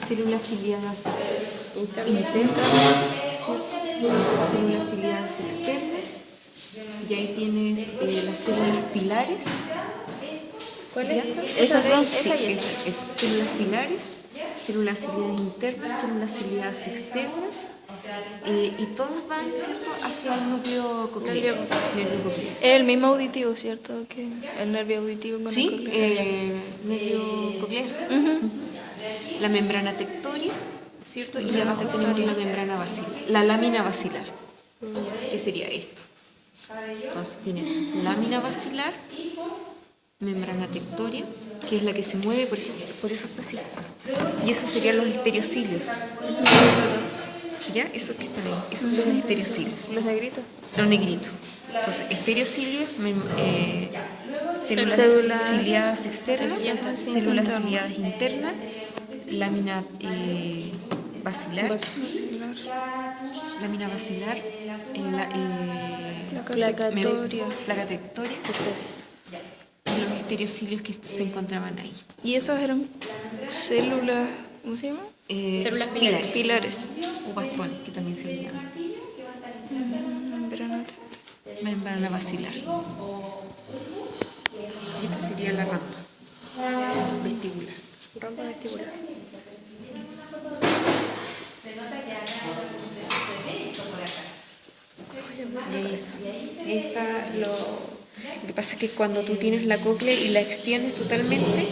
células ciliadas internas, células ciliadas externas, y ahí tienes las células pilares. ¿Cuáles? Esas dos, esa y esa. Células pilares, células ciliadas internas, células ciliadas externas, y todas van, ¿cierto?, hacia el núcleo coclear. Es el mismo auditivo, ¿cierto? Que el nervio auditivo con Sí, el coclear. nervio coclear. La membrana tectoria, ¿cierto? Y abajo tenemos la membrana basilar, la lámina basilar, que sería esto. Entonces tienes lámina basilar, membrana tectoria, que es la que se mueve, por eso está así. Y esos serían los estereocilios. ¿Ya? Esos que están ahí, esos son los estereocilios. ¿Los negritos? Los negritos. Entonces, estereocilios, células ciliadas externas, células ciliadas internas, lámina basilar, lámina basilar, Placa tectoria. placa tectoria, y los estereocilios que se encontraban ahí. ¿Y esas eran células, cómo se llama? Células pilares. Pilares. O bastones, que también se le llaman. Membrana. Membrana basilar. Y esta sería la rampa vestibular. Rampa vestibular. Y ahí está lo que pasa es que cuando tú tienes la cóclea y la extiendes totalmente,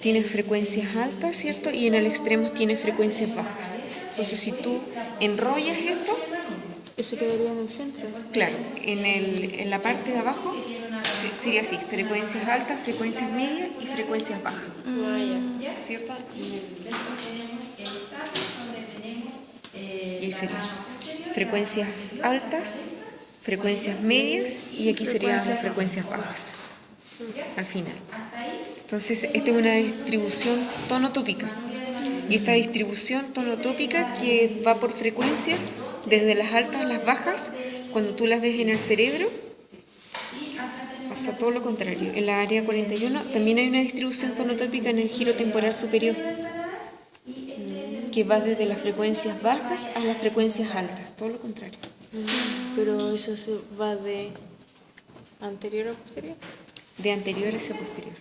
tienes frecuencias altas, ¿cierto? Y en el extremo tienes frecuencias bajas. Entonces, si tú enrollas esto, Eso quedaría en el centro. claro, en la parte de abajo sería así: frecuencias altas, frecuencias medias y frecuencias bajas. ¿Cierto? Y ahí sería frecuencias altas, frecuencias medias, y aquí serían las frecuencias bajas al final. Entonces, esta es una distribución tonotópica. Y esta distribución tonotópica que va por frecuencia, desde las altas a las bajas, cuando tú las ves en el cerebro, pasa todo lo contrario. En la área 41 también hay una distribución tonotópica en el giro temporal superior, que va desde las frecuencias bajas a las frecuencias altas, todo lo contrario. Pero eso se va de anterior a posterior. De anterior hacia posterior.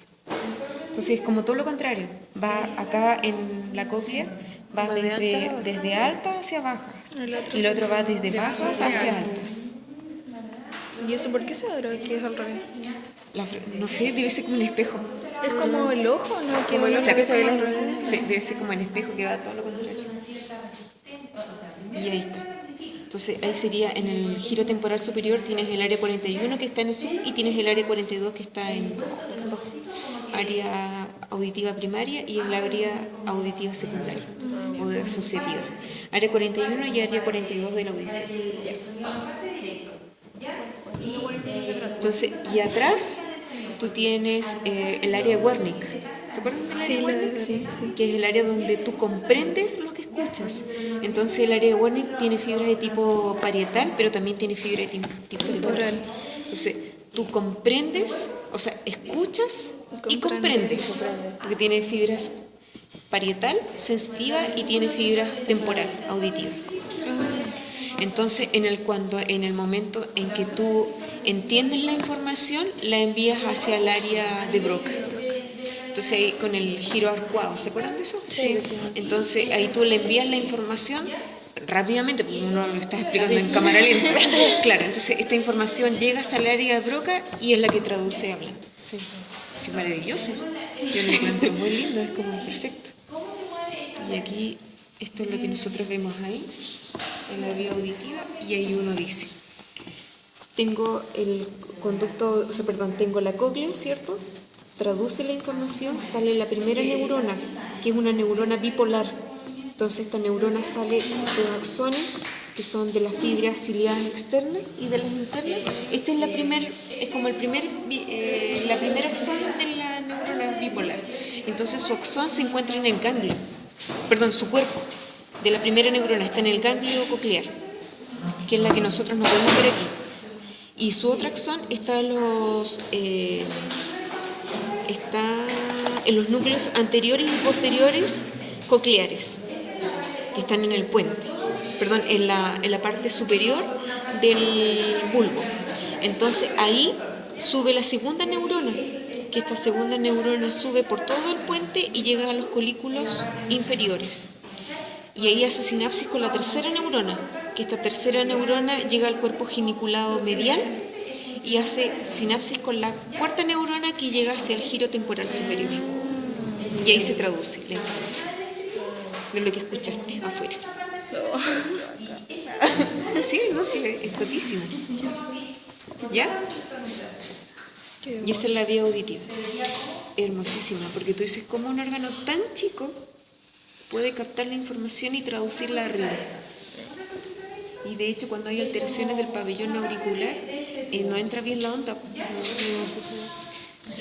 Entonces, como todo lo contrario, va acá en la cóclea, va desde altas hacia bajas, y el otro va desde bajas hacia altas. ¿Y eso por qué se dará que es al revés? No sé, debe ser como un espejo. Es como el ojo, ¿no? Como el ojo que se ve las rosas. Sí, debe ser como el espejo que va todo lo contrario. Y ahí está. Entonces, ahí sería en el giro temporal superior, tienes el área 41 que está en azul y tienes el área 42 que está en rojo. Área auditiva primaria y el área auditiva secundaria o de asociativa. Área 41 y área 42 de la audición. Entonces, y atrás tú tienes el área Wernicke. ¿Se acuerdan del área Wernicke? Sí. Que es el área donde tú comprendes lo que escuchas. Entonces, el área de Wernicke tiene fibras de tipo parietal, pero también tiene fibra de tipo temporal. Entonces, tú comprendes, o sea, escuchas y comprendes, porque tiene fibras parietal, sensitiva, y tiene fibras temporal, auditiva. Entonces, en el momento en que tú entiendes la información, la envías hacia el área de Broca. Entonces, ahí con el giro arcuado, ¿se acuerdan de eso? Sí. Entonces, ahí tú le envías la información rápidamente, porque uno lo está explicando en cámara lenta. Claro, entonces esta información llega al área de Broca y es la que traduce hablando. Sí. Es maravilloso. Yo lo encuentro muy lindo, es como perfecto. Y aquí, esto es lo que nosotros vemos ahí, en la vía auditiva, y ahí uno dice: tengo tengo la cóclea, ¿cierto? Traduce la información, sale la primera neurona, que es una neurona bipolar. Entonces, esta neurona sale sus axones, que son de las fibras ciliadas externas y de las internas. Este es como la primera axón de la neurona bipolar. Entonces, su axón se encuentra en el ganglio, su cuerpo de la primera neurona está en el ganglio coclear, que es la que nosotros no podemos ver aquí. Y su otra axón está en los núcleos anteriores y posteriores cocleares que están en el puente, perdón, en la parte superior del bulbo. Entonces ahí sube la segunda neurona, que esta segunda neurona sube por todo el puente y llega a los colículos inferiores. Y ahí hace sinapsis con la tercera neurona, que esta tercera neurona llega al cuerpo geniculado medial y hace sinapsis con la cuarta neurona que llega hacia el giro temporal superior. Y ahí se traduce la información de lo que escuchaste afuera. Sí, no, sí, es topísimo. ¿Ya? Y esa es la vía auditiva. Hermosísima, porque tú dices, ¿cómo un órgano tan chico puede captar la información y traducirla arriba? Y de hecho, cuando hay alteraciones del pabellón auricular, no entra bien la onda.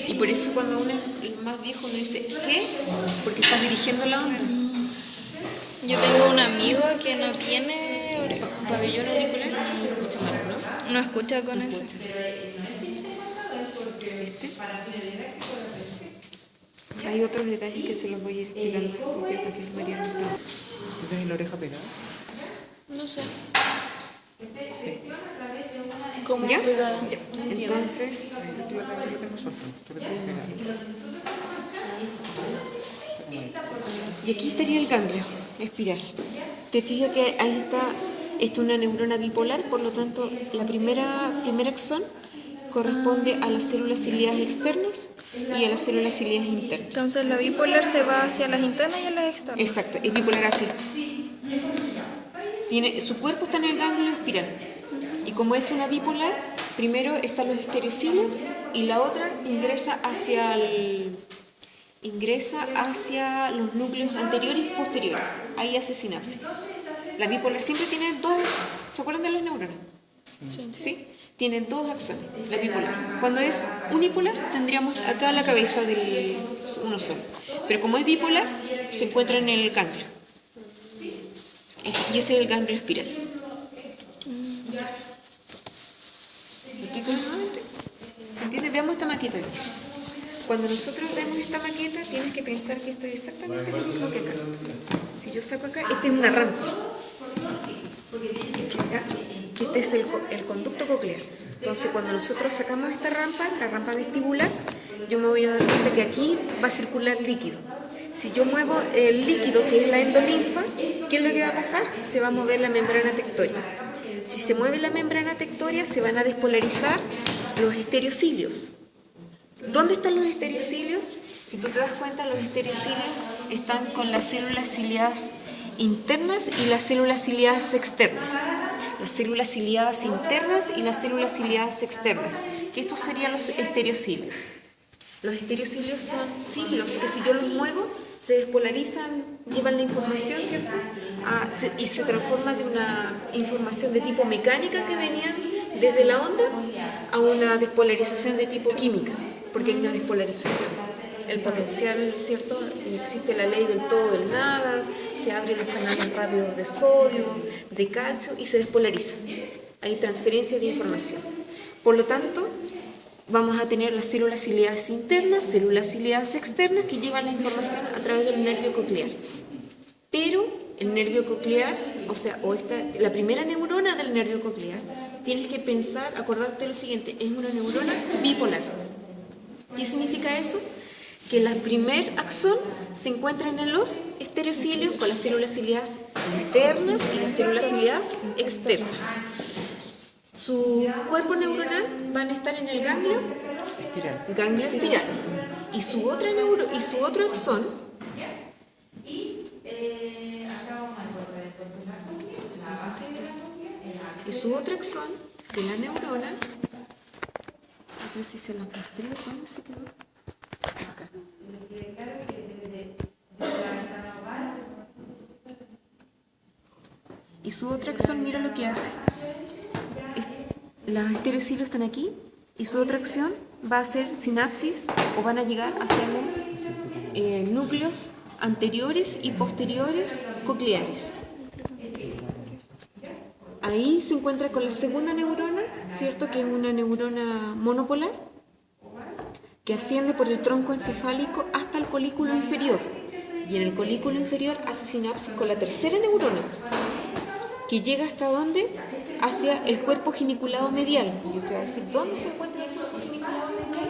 Y por eso cuando uno es más viejo uno dice, ¿qué? Porque estás dirigiendo la onda. Yo tengo un amigo que no tiene Pabellón auricular y escucha mal, ¿no? no escucha con eso. Hay otros detalles que se los voy a ir explicando porque para que el María no está. ¿Tú tenés la oreja pegada? No sé. Sí. ¿Cómo ¿Ya? pegada? Ya. No entiendo. Entonces, Yo la tengo suelta. Tú la tenés pegada. y aquí estaría el ganglio espiral. Te fijas que ahí está, esto es una neurona bipolar, por lo tanto, la primera axón corresponde a las células ciliadas externas y a las células ciliadas internas. Entonces la bipolar se va hacia las internas y a las externas. Exacto, es bipolar así. Su cuerpo está en el ganglio espiral. Y como es una bipolar, primero están los estereocilios y la otra ingresa hacia los núcleos anteriores y posteriores. Ahí hace sinapsis. La bipolar siempre tiene dos. ¿Se acuerdan de las neuronas? ¿Sí? Tiene dos axones, la bipolar. Cuando es unipolar, tendríamos acá la cabeza de uno solo. Pero como es bipolar, se encuentra en el ganglio. Y ese es el ganglio espiral. ¿Me explico nuevamente? ¿Se entiende? Veamos esta maqueta. Cuando nosotros vemos esta maqueta, tienes que pensar que esto es exactamente lo mismo que acá. Si yo saco acá, esta es una rampa. ¿Ya? Que este es el conducto coclear. Entonces, cuando nosotros sacamos esta rampa, la rampa vestibular, yo me voy a dar cuenta que aquí va a circular líquido. Si yo muevo el líquido, que es la endolinfa, ¿qué es lo que va a pasar? Se va a mover la membrana tectórea. Si se mueve la membrana tectórea, se van a despolarizar los estereocilios. ¿Dónde están los estereocilios? Si tú te das cuenta, los estereocilios están con las células ciliadas internas y las células ciliadas externas. Las células ciliadas internas y las células ciliadas externas. Que estos serían los estereocilios. Los estereocilios son cilios que si yo los muevo, se despolarizan, llevan la información, ¿cierto? Y se transforma de una información de tipo mecánica que venía desde la onda a una despolarización de tipo química, porque hay una despolarización. El potencial, ¿cierto? Existe la ley del todo del nada, se abren los canales rápidos de sodio, de calcio y se despolariza. Hay transferencia de información. Por lo tanto, vamos a tener las células ciliadas internas, células ciliadas externas que llevan la información a través del nervio coclear. Pero el nervio coclear, la primera neurona del nervio coclear, tienes que pensar, acordarte lo siguiente, es una neurona bipolar. ¿Qué significa eso? Que el primer axón se encuentran en los estereocilios con las células ciliadas internas y las células ciliadas externas. Su cuerpo neuronal van a estar en el ganglio espiral. Y su otro axón de la neurona, a ver si se las mostré, ¿dónde se quedó? Acá. Y su otro axón, mira lo que hace. Los estereocilios están aquí y su otra acción va a hacer sinapsis o van a llegar hacia los núcleos anteriores y posteriores cocleares. Ahí se encuentra con la segunda neurona, ¿cierto? Que es una neurona monopolar que asciende por el tronco encefálico hasta el colículo inferior. Y en el colículo inferior hace sinapsis con la tercera neurona, que llega hasta dónde? Hacia el cuerpo geniculado medial. Y usted va a decir, ¿dónde se encuentra el cuerpo geniculado medial?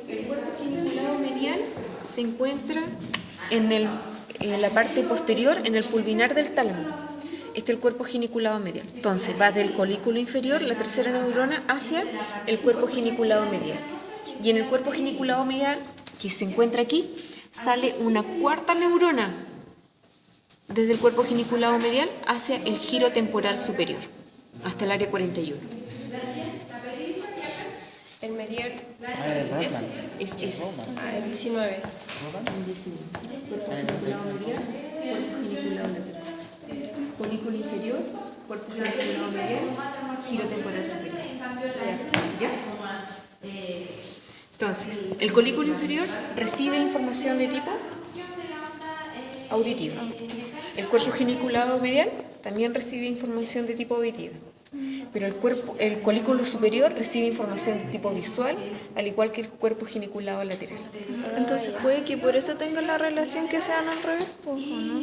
El cuerpo geniculado medial se encuentra en la parte posterior, en el pulvinar del tálamo. Este es el cuerpo geniculado medial. Entonces va del colículo inferior, la tercera neurona, hacia el cuerpo geniculado medial. Y en el cuerpo geniculado medial, que se encuentra aquí, sale una cuarta neurona desde el cuerpo geniculado medial hacia el giro temporal superior, hasta el área 41. El medial Es es 19. el 19. Cuerpo geniculado medial, cuerpo geniculado lateral. Colículo inferior, cuerpo geniculado medial, giro temporal superior. ¿Ya? Entonces, el colículo inferior recibe información de tipo auditivo. El cuerpo geniculado medial también recibe información de tipo auditivo. Pero el colículo superior recibe información de tipo visual, al igual que el cuerpo geniculado lateral. Entonces puede que por eso tengan la relación que sean al revés, ¿o no?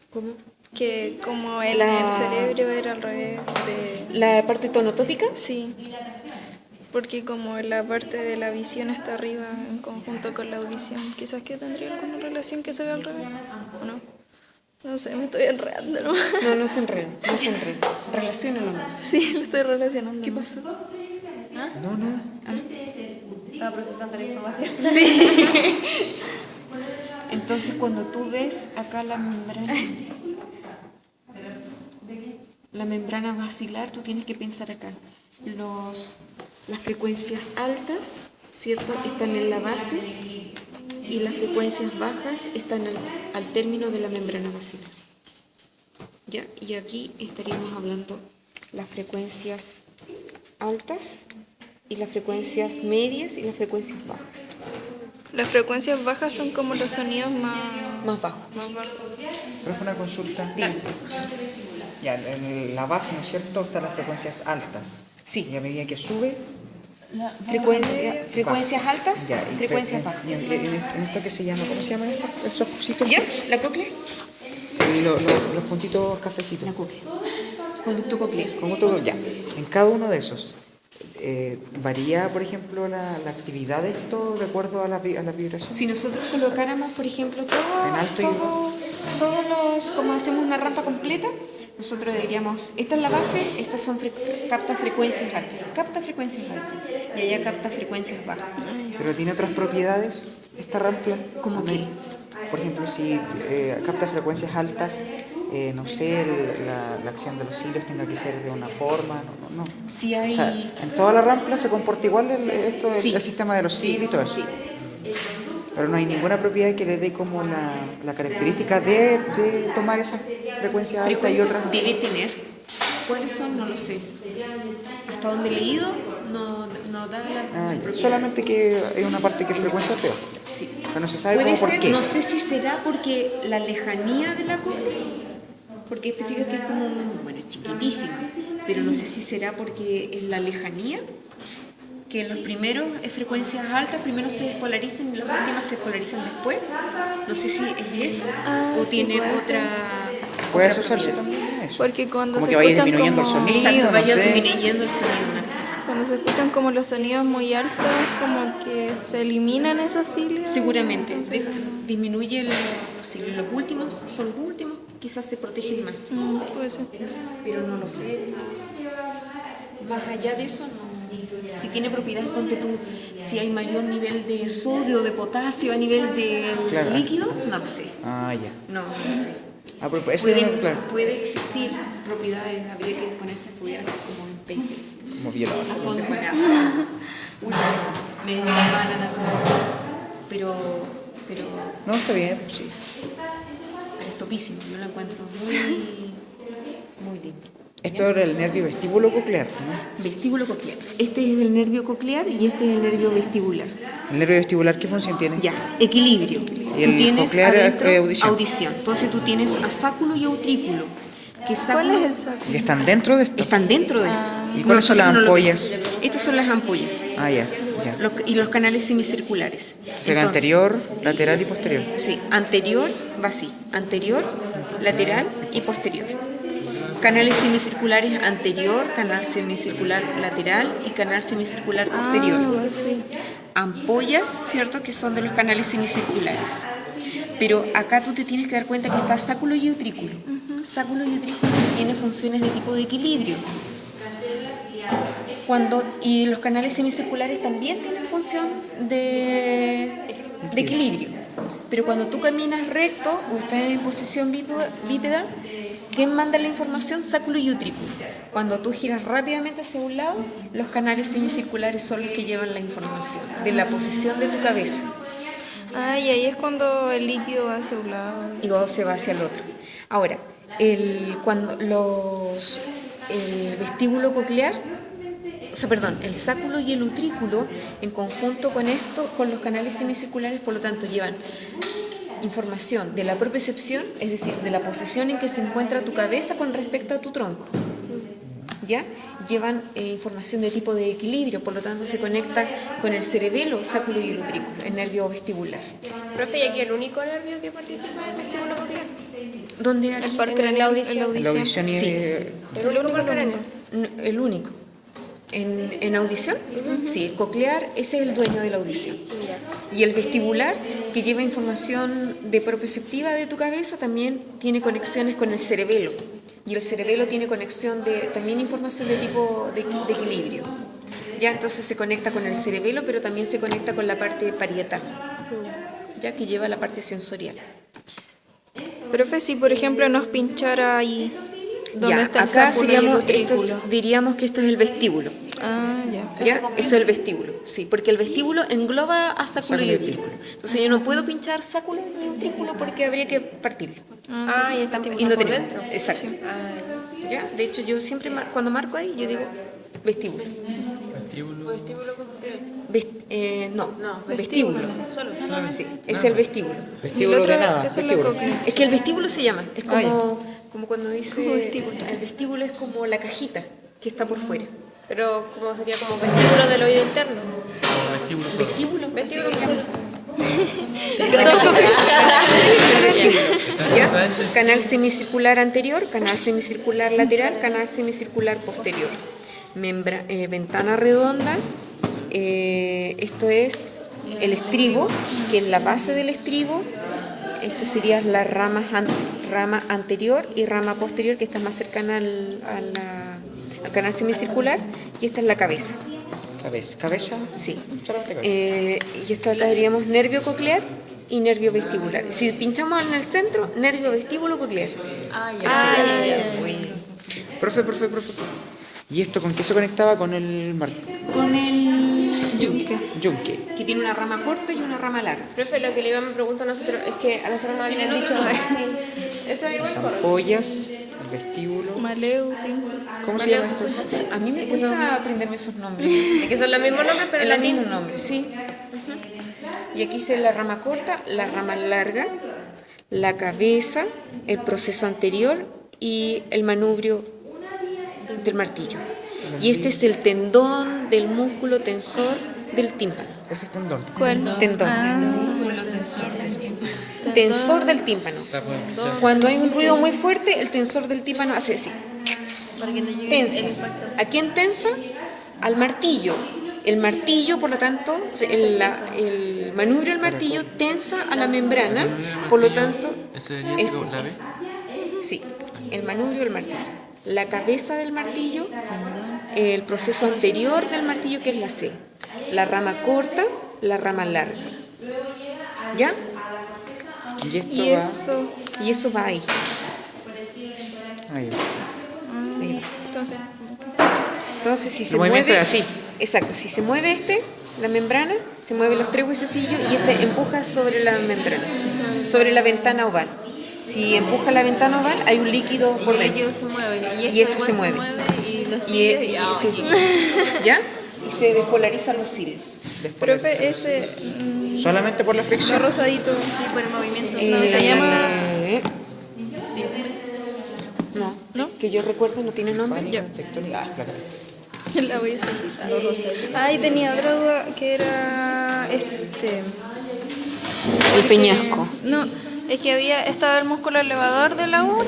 ¿Cómo? Que como el cerebro era al revés de... ¿La parte tonotópica? Sí, porque como la parte de la visión está arriba en conjunto con la audición, quizás que tendría alguna relación que se vea al revés, ¿o no? No sé, me estoy enredando, ¿no? No se enreda, Relaciónalo nomás. Sí, lo estoy relacionando. ¿Qué pasó? No. Estaba procesando la información. Sí. Entonces, cuando tú ves acá la membrana basilar, tú tienes que pensar acá. Las frecuencias altas, ¿cierto?, están en la base y las frecuencias bajas están al término de la membrana basilar. ¿Ya? Y aquí estaríamos hablando las frecuencias altas y las frecuencias medias y las frecuencias bajas. Las frecuencias bajas son como los sonidos Más bajos. más bajos. Pero fue una consulta. Ya, en la base, ¿no es cierto?, están las frecuencias altas. Sí. Y a medida que sube, Frecuencias altas, ya, y frecuencias bajas. y en esto que se llama, ¿cómo se llaman esos cositos? ¿Ya? ¿La cóclea? Los puntitos cafecitos. La cóclea. Conducto coclear. Como todo, ya. En cada uno de esos, ¿varía, por ejemplo, la actividad de esto de acuerdo a la vibración? Si nosotros colocáramos, por ejemplo, En alto y todos los, como hacemos una rampa completa, nosotros diríamos, esta es la base, estas son capta frecuencias altas, y allá capta frecuencias bajas. ¿Pero tiene otras propiedades esta rampla? ¿Cómo qué? Por ejemplo, si capta frecuencias altas, no sé, la acción de los hilos tenga que ser de una forma, no. Si hay... O sea, en toda la rampla se comporta igual Sí. el sistema de los hilos y todo eso. Sí. Pero no hay ninguna propiedad que le dé como la característica de tomar esa frecuencia alta y otras. Debe tener. ¿Cuáles son? No lo sé. Hasta donde he leído, no da la Ya. propiedad. Solamente que hay una parte que es frecuencia peor. Sí. Pero no se sabe Puede cómo por ser, qué. no sé si será porque la lejanía de la cóclea, porque te fijas que es como, bueno, es chiquitísima, pero no sé si será porque es la lejanía, que en los primeros es frecuencias altas, primero se despolarizan y las últimas se despolarizan después. No sé si es eso o sí, tiene puede otra... Puede otra asociarse propiedad. también a eso. Porque cuando como se que vaya escuchan disminuyendo como... el sonido, Exacto, no vaya sé. disminuyendo el sonido, una cosa así. Cuando se escuchan como los sonidos muy altos, como que se eliminan esos cilios. Seguramente, disminuye los últimos, son los últimos, quizás se protegen más. Puede ser. Pero no lo sé, más allá de eso, no. Si tiene propiedades, ponte tú, si hay mayor nivel de sodio, de potasio a nivel del Claro. líquido, no lo sé. Ah, ya. No sé. Pero ese claro, Puede existir propiedades, habría que ponerse a estudiar así como en papers. como violador. A fondo con medio mala naturaleza. Pero No, está bien, sí. es topísimo, yo lo encuentro muy lindo. Esto era el nervio vestíbulo coclear, ¿no? Vestíbulo coclear. Este es el nervio coclear y este es el nervio vestibular. ¿El nervio vestibular qué función tiene? Ya, equilibrio. ¿Y el Tú tienes coclear adentro audición? audición. Entonces tú tienes asáculo y autrículo. Que ¿Cuál es el sáculo? Que están dentro de esto. Están dentro de esto. ¿Y cuáles son las Nosotros no lo ampollas? vemos. Estas son las ampollas. Ah, ya. Y los canales semicirculares. Será anterior, lateral y posterior. Sí, anterior va así. Anterior, lateral y posterior. Canales semicirculares anterior, canal semicircular lateral y canal semicircular posterior. Sí. Ampollas, ¿cierto? Que son de los canales semicirculares. Pero acá tú te tienes que dar cuenta que está sáculo y utrículo. Sáculo y utrículo tienen funciones de tipo de equilibrio. Y los canales semicirculares también tienen función de equilibrio. Pero cuando tú caminas recto o estás en posición bípeda, ¿quién manda la información? Sáculo y utrículo. Cuando tú giras rápidamente hacia un lado, los canales semicirculares son los que llevan la información de la posición de tu cabeza. Ah, y ahí es cuando el líquido va hacia un lado. Y luego se va hacia el otro. Ahora, el vestíbulo coclear, el sáculo y el utrículo, en conjunto con esto, con los canales semicirculares, por lo tanto, llevan información de la propriocepción, es decir, de la posición en que se encuentra tu cabeza con respecto a tu tronco. ¿Ya? Llevan información de tipo de equilibrio, por lo tanto se conecta con el cerebelo, sáculo y el utrículo, el nervio vestibular. Profe, ¿y aquí el único nervio que participa del vestíbulo coclear? ¿Dónde aquí? El par En craneal, la audición. La audición y Sí. ¿El único par craneal? El único. ¿En audición? Sí, el coclear, ese es el dueño de la audición. Y el vestibular, que lleva información de proprioceptiva de tu cabeza, también tiene conexiones con el cerebelo. Y el cerebelo tiene conexión también información de tipo de equilibrio. Ya, entonces se conecta con el cerebelo, pero también se conecta con la parte parietal, ya que lleva la parte sensorial. Profe, si por ejemplo nos pinchara ahí donde Ya, está el acá sáculo y el diríamos, utrículo. diríamos que esto es el vestíbulo. Ah, ya. ¿Ya? Eso es el vestíbulo, sí, porque el vestíbulo engloba a sáculo y utrículo. Entonces yo no puedo pinchar sáculo ni utrículo porque habría que partirlo. Ah, y están Y no por tenemos. dentro. Exacto. Ah, ¿Ya? De hecho, yo siempre cuando marco ahí, yo digo vestíbulo. No, vestíbulo. Sí, es el vestíbulo. Vestíbulo de nada. Eso es la Vestíbulo. cóclea. Es que el vestíbulo se llama, es Ah, ya. como cuando dice, Como vestíbulo. el vestíbulo es como la cajita que está por fuera. pero como sería como vestíbulo del oído interno. Vestíbulo, así Vestíbulo se llama. solo. ¿Ya? Canal semicircular anterior, canal semicircular lateral, canal semicircular posterior. Ventana redonda, esto es el estribo, que es la base del estribo. Esta sería la rama anterior y rama posterior, que está más cercana al canal semicircular, y esta es la cabeza. Cabeza. Sí. Solamente cabeza. Y esto acá diríamos nervio coclear y nervio vestibular. Si pinchamos en el centro, nervio vestíbulo coclear. Profe. ¿Y esto con qué se conectaba? Con el Con el yunque. que tiene una rama corta y una rama larga. Profe, lo que le íbamos a preguntar a nosotros es que a nosotros nos habían Tienen dicho... otro lugar. Sí. Eso es igual Las por... ampollas, el vestíbulo. Maleu, sí. ¿Cómo se llama esto? A mí me cuesta aprenderme esos nombres. Es que son los mismos nombres, pero Es en el latín. mismo nombre, sí. Ujú. Y aquí dice la rama corta, la rama larga, la cabeza, el proceso anterior y el manubrio del martillo. Y este es el tendón del músculo tensor del tímpano. Ese es tendón. ¿Cuál? Tendón. Ah, Tensor del tímpano. Cuando hay un ruido muy fuerte, el tensor del tímpano hace así. Tensa. ¿A quién tensa? Al martillo. El martillo, por lo tanto, el manubrio del martillo tensa a la membrana, por lo tanto, sí, el manubrio del martillo. La cabeza del martillo, el proceso anterior del martillo, que es la C. La rama corta, la rama larga. ¿Ya? Y esto y va. eso. Y eso va ahí. Ahí. Ahí va. Entonces, Entonces, si se El movimiento mueve, es así. exacto, si se mueve la membrana, se mueven los tres huesecillos y este empuja sobre la membrana, sobre la ventana oval. Si empuja la ventana oval, hay un líquido por El dentro. líquido se mueve Y esto se mueve. y lo Y, sigue y y, se, ¿ya? Y se despolarizan los cilios. profe, ese Solamente por la fricción. rosadito. sí, por el movimiento. Se llama No, ¿No? Que yo recuerdo no tiene nombre. Pánico, tectónica. Placa tectónica. La voy a seguir. Ay, tenía otra duda que era El peñasco. No, es que estaba el músculo elevador de la una.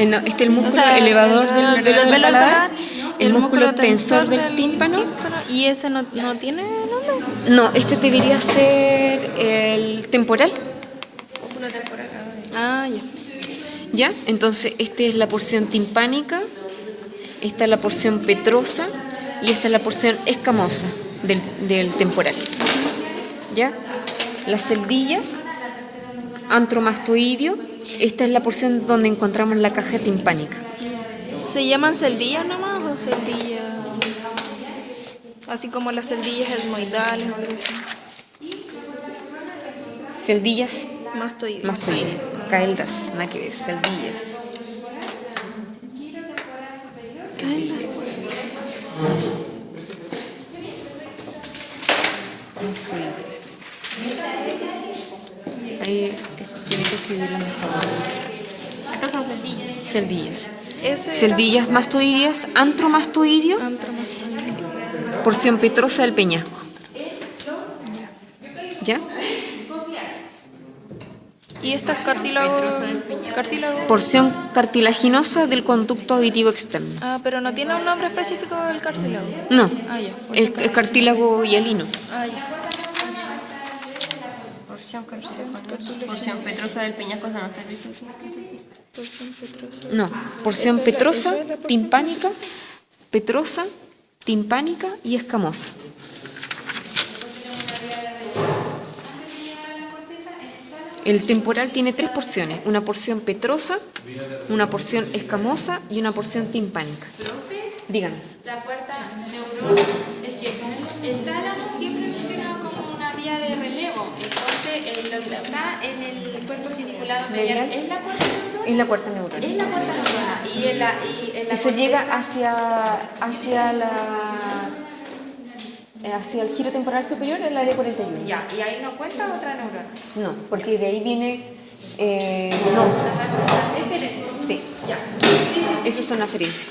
No, este es el músculo O sea, elevador del velo del paladar, el músculo tensor del del tímpano. ¿Y ese no tiene nombre? No, este debería ser el temporal. Ah, ya. ¿Ya? Entonces, esta es la porción timpánica, esta es la porción petrosa y esta es la porción escamosa del temporal. ¿Ya? Las celdillas, antromastoideo, esta es la porción donde encontramos la caja timpánica. ¿Se llaman celdillas nomás o celdillas? Así como las celdillas esmoidales o algo así. Celdillas Mastoides. mastoideas, caeldas, nada que ver, celdillas. Mastoides. Ahí tiene que escribirlo mejor. Estas son celdillas. Celdillas. Ese Celdillas mastoideas, antromastoideo, era antromastoideo. porción petrosa del peñasco. ¿Ya? ¿Y esta es cartílago? Porción cartilaginosa del conducto auditivo externo. Ah, pero no tiene un nombre específico del cartílago. No, Ah, ya. es cartílago hialino. Ah, ya. Porción petrosa del peñasco, o sea, no está escrito aquí. Porción petrosa. No, porción Esa es la- petrosa, esa es la porción timpánica, petrosa, timpánica y escamosa. El temporal tiene 3 porciones, una porción petrosa, una porción escamosa y una porción timpánica. Díganme. La cuarta neurona es que el tálamo siempre funciona como una vía de relevo. Entonces, lo que está en el cuerpo geniculado medial es la cuarta neurona. Es la cuarta neurona. Es la cuarta neurona. Y se llega hacia el giro temporal superior, el área 41. Ya, y ahí no cuenta otra neurona. No, porque de ahí viene... no. Sí. Esas son aferencias.